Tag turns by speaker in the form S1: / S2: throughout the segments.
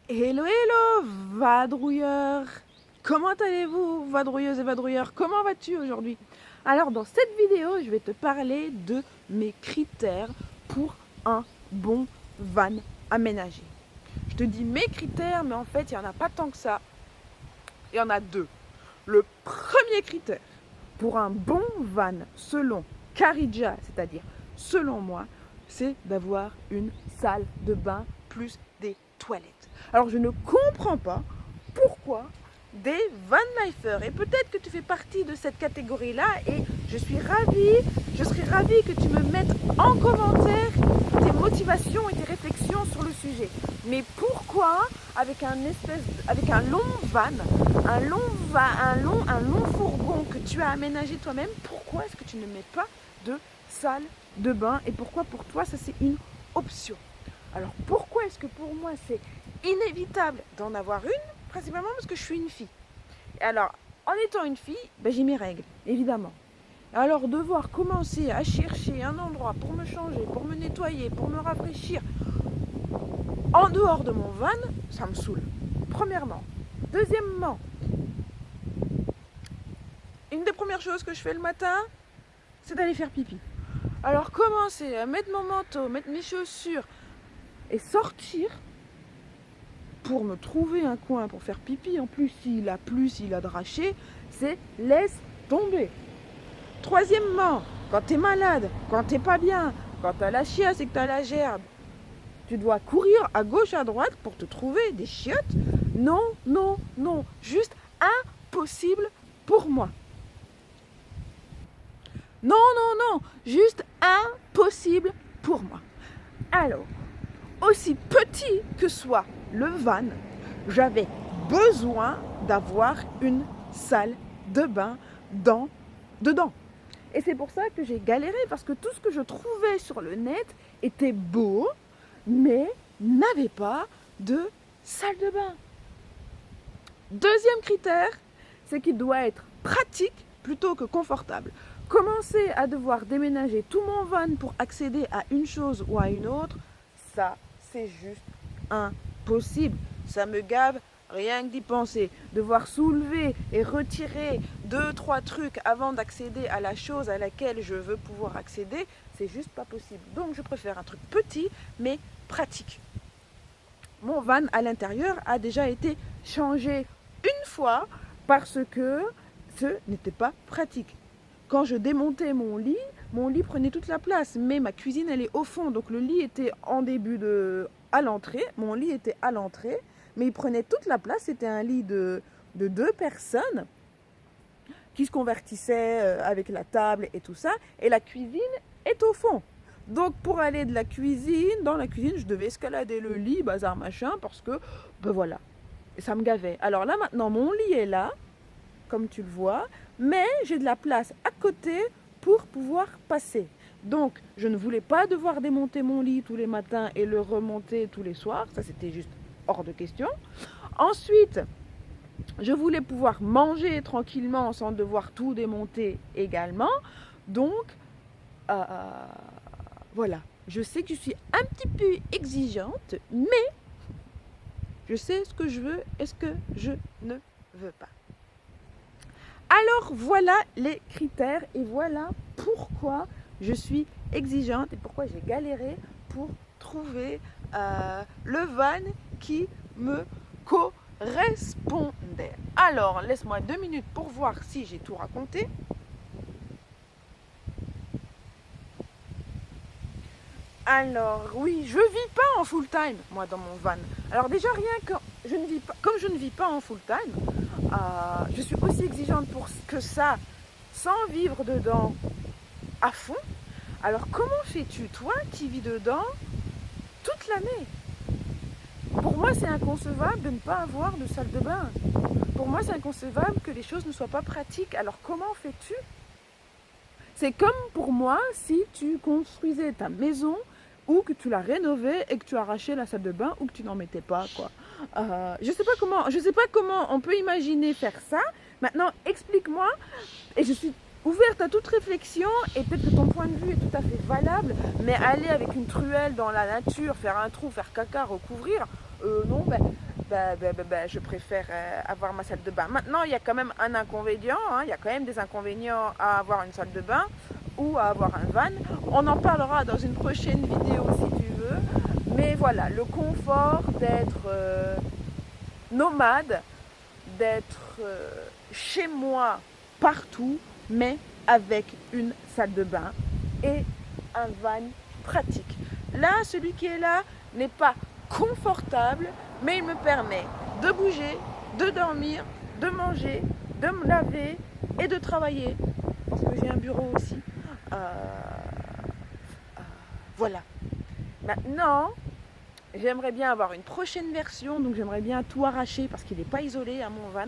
S1: Hello, hello, vadrouilleurs! Comment allez-vous, vadrouilleuses et vadrouilleurs? Comment vas-tu aujourd'hui? Alors, dans cette vidéo, je vais te parler de mes critères pour un bon van aménagé. Je te dis mes critères, mais en fait, il n'y en a pas tant que ça. Il y en a deux. Le premier critère pour un bon van, selon Caridja, c'est-à-dire selon moi, c'est d'avoir une salle de bain plus des toilettes. Alors je ne comprends pas pourquoi des vanlifers, et peut-être que tu fais partie de cette catégorie-là, et je serais ravie que tu me mettes en commentaire tes motivations et tes réflexions sur le sujet. Mais pourquoi avec un long van, un long fourgon que tu as aménagé toi-même, pourquoi est-ce que tu ne mets pas de salle de bain, et pourquoi pour toi ça c'est une option? Alors pourquoi est-ce que pour moi c'est inévitable d'en avoir une? Principalement parce que je suis une fille. Et alors, en étant une fille, j'ai mes règles, évidemment. Alors devoir commencer à chercher un endroit pour me changer, pour me nettoyer, pour me rafraîchir, en dehors de mon van, ça me saoule. Premièrement. Deuxièmement, une des premières choses que je fais le matin, c'est d'aller faire pipi. Alors commencer à mettre mon manteau, mettre mes chaussures et sortir pour me trouver un coin pour faire pipi. En plus, s'il a plu, s'il a draché, c'est laisse tomber. Troisièmement, quand t'es malade, quand t'es pas bien, quand t'as la chiasse et que t'as la gerbe, tu dois courir à gauche, à droite pour te trouver des chiottes. Non, non, non. Juste impossible pour moi. Non, non, non. Juste impossible pour moi. Alors, aussi petit que soit le van, j'avais besoin d'avoir une salle de bain dedans. Et c'est pour ça que j'ai galéré, parce que tout ce que je trouvais sur le net était beau, mais n'avait pas de salle de bain. Deuxième critère, c'est qu'il doit être pratique plutôt que confortable. Commencer à devoir déménager tout mon van pour accéder à une chose ou à une autre, ça, c'est juste impossible. Ça me gave rien que d'y penser. Devoir soulever et retirer 2-3 trucs avant d'accéder à la chose à laquelle je veux pouvoir accéder, c'est juste pas possible. Donc je préfère un truc petit mais pratique. Mon van à l'intérieur a déjà été changé une fois parce que ce n'était pas pratique. Quand je démontais mon lit prenait toute la place, mais ma cuisine elle est au fond, donc le lit était à l'entrée, mon lit était à l'entrée, mais il prenait toute la place. C'était un lit de 2 personnes qui se convertissait avec la table et tout ça, et la cuisine est au fond. Donc pour aller dans la cuisine, je devais escalader le lit, bazar machin, parce que, voilà, et ça me gavait. Alors là maintenant, mon lit est là, comme tu le vois, mais j'ai de la place à côté pour pouvoir passer. Donc je ne voulais pas devoir démonter mon lit tous les matins et le remonter tous les soirs, ça c'était juste hors de question. Ensuite, je voulais pouvoir manger tranquillement sans devoir tout démonter également. Donc, voilà. Je sais que je suis un petit peu exigeante, mais je sais ce que je veux et ce que je ne veux pas. Alors, voilà les critères et voilà pourquoi je suis exigeante et pourquoi j'ai galéré pour trouver le van qui me correspondait. Alors, laisse-moi 2 minutes pour voir si j'ai tout raconté. Alors, oui, je vis pas en full time, moi, dans mon van. Alors déjà, comme je ne vis pas en full time, je suis aussi exigeante pour que ça, sans vivre dedans à fond. Alors, comment fais-tu, toi, qui vis dedans toute l'année? Pour moi, c'est inconcevable de ne pas avoir de salle de bain. Pour moi, c'est inconcevable que les choses ne soient pas pratiques. Alors, comment fais-tu? C'est comme pour moi si tu construisais ta maison ou que tu la rénovais et que tu arrachais la salle de bain ou que tu n'en mettais pas, quoi. Je sais pas comment on peut imaginer faire ça. Maintenant, explique-moi. Et je suis ouverte à toute réflexion, et peut-être que ton point de vue est tout à fait valable, mais aller avec une truelle dans la nature, faire un trou, faire caca, recouvrir, non, je préfère avoir ma salle de bain. Maintenant, il y a quand même un inconvénient, hein, il y a quand même des inconvénients à avoir une salle de bain ou à avoir un van. On en parlera dans une prochaine vidéo si tu veux. Mais voilà, le confort d'être nomade, d'être chez moi partout, mais avec une salle de bain et un van pratique. Là, celui qui est là n'est pas confortable, mais il me permet de bouger, de dormir, de manger, de me laver et de travailler. Parce que j'ai un bureau aussi. Voilà. Maintenant, j'aimerais bien avoir une prochaine version, donc j'aimerais bien tout arracher parce qu'il n'est pas isolé à mon van.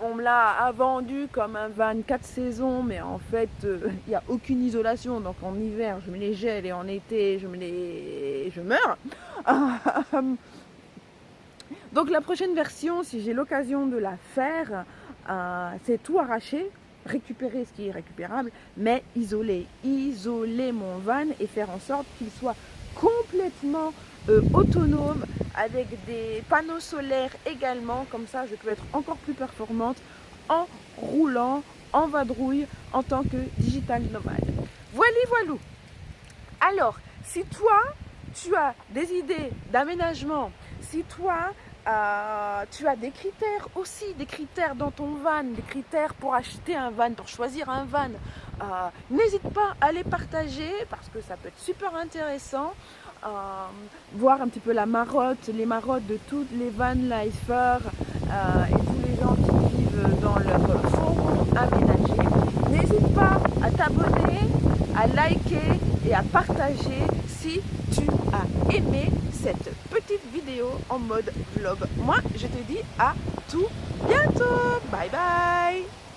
S1: On me l'a vendu comme un van 4 saisons, mais en fait, il n'y a aucune isolation. Donc en hiver, je me les gèle et en été, je meurs. Donc la prochaine version, si j'ai l'occasion de la faire, c'est tout arracher, récupérer ce qui est récupérable, mais isoler mon van et faire en sorte qu'il soit complètement autonome avec des panneaux solaires également, comme ça je peux être encore plus performante en roulant, en vadrouille, en tant que digital nomade. Voilà. Alors, si toi, tu as des idées d'aménagement, si toi, tu as des critères aussi, des critères dans ton van, des critères pour acheter un van, pour choisir un van, n'hésite pas à les partager parce que ça peut être super intéressant. Voir un petit peu les marottes de toutes les van lifers et tous les gens qui vivent dans leur forum aménagé. N'hésite pas à t'abonner, à liker et à partager si tu as aimé cette petite vidéo en mode vlog. Moi, je te dis à tout bientôt. Bye bye.